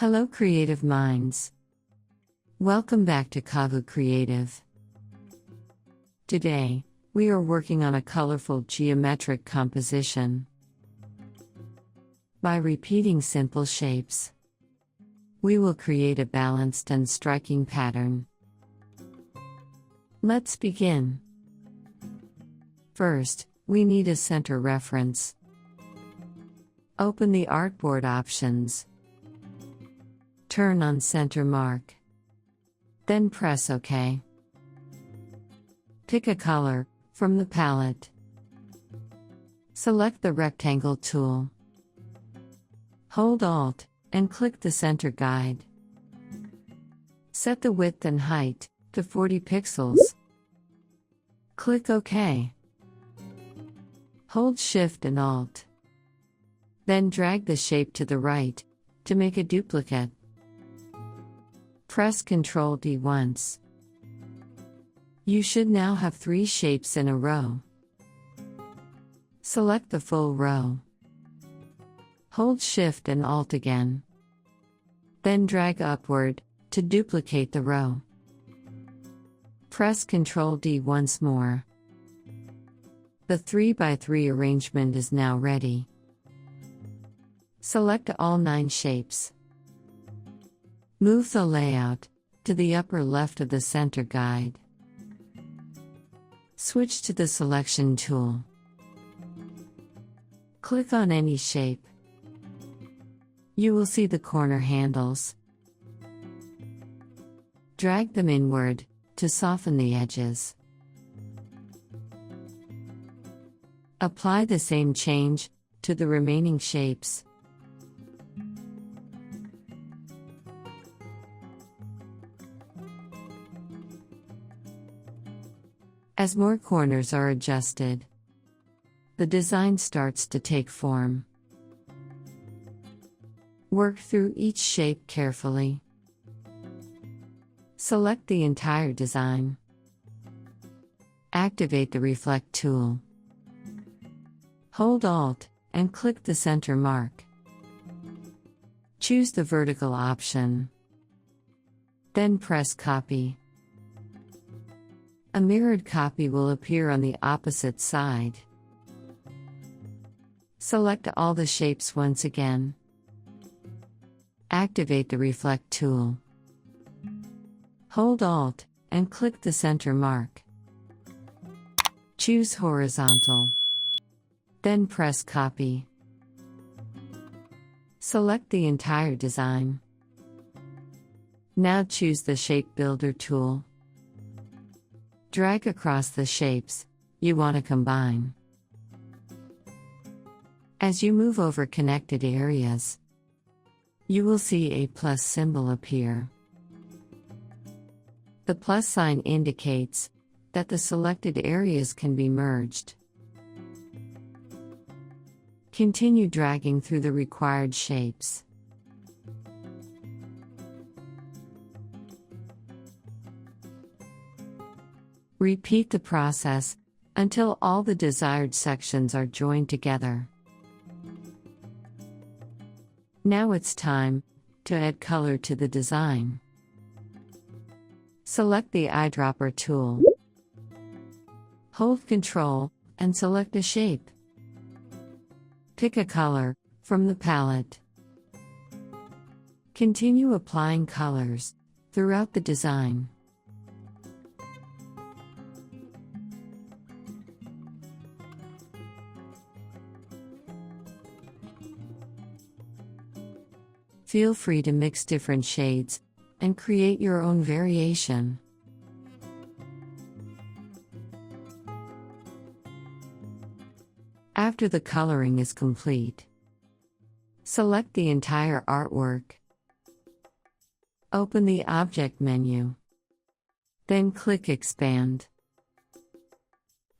Hello creative minds. Welcome back to KAVU Creative. Today, we are working on a colorful geometric composition. By repeating simple shapes, we will create a balanced and striking pattern. Let's begin. First, we need a center reference. Open the artboard options. Turn on center mark. Then press OK. Pick a color from the palette. Select the rectangle tool. Hold Alt and click the center guide. Set the width and height to 40 pixels. Click OK. Hold Shift and Alt. Then drag the shape to the right to make a duplicate. Press Ctrl D once. You should now have 3 shapes in a row. Select the full row. Hold Shift and Alt again. Then drag upward to duplicate the row. Press Ctrl D once more. The 3x3 arrangement is now ready. Select all 9 shapes. Move the layout to the upper left of the center guide. Switch to the selection tool. Click on any shape. You will see the corner handles. Drag them inward to soften the edges. Apply the same change to the remaining shapes. As more corners are adjusted, the design starts to take form. Work through each shape carefully. Select the entire design. Activate the Reflect tool. Hold Alt and click the center mark. Choose the vertical option. Then press Copy. A mirrored copy will appear on the opposite side. Select all the shapes once again. Activate the Reflect tool. Hold Alt and click the center mark. Choose Horizontal. Then press Copy. Select the entire design. Now choose the Shape Builder tool. Drag across the shapes you want to combine. As you move over connected areas, you will see a plus symbol appear. The plus sign indicates that the selected areas can be merged. Continue dragging through the required shapes. Repeat the process until all the desired sections are joined together. Now it's time to add color to the design. Select the Eyedropper tool. Hold Ctrl and select a shape. Pick a color from the palette. Continue applying colors throughout the design. Feel free to mix different shades and create your own variation. After the coloring is complete, select the entire artwork. Open the Object menu. Then click Expand.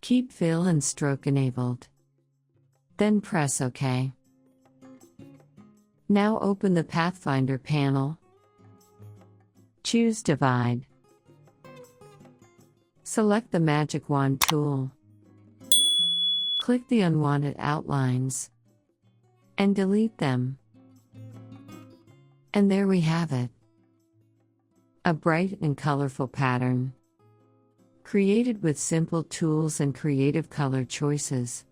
Keep Fill and Stroke enabled. Then press OK. Now open the Pathfinder panel. Choose Divide. Select the Magic Wand tool. Click the unwanted outlines and delete them. And there we have it. A bright and colorful pattern, created with simple tools and creative color choices.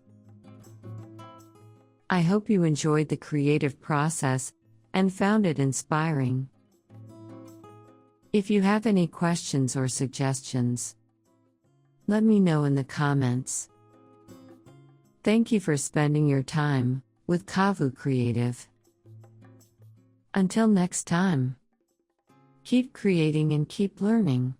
I hope you enjoyed the creative process and found it inspiring. If you have any questions or suggestions, let me know in the comments. Thank you for spending your time with KAVU Creative. Until next time, keep creating and keep learning.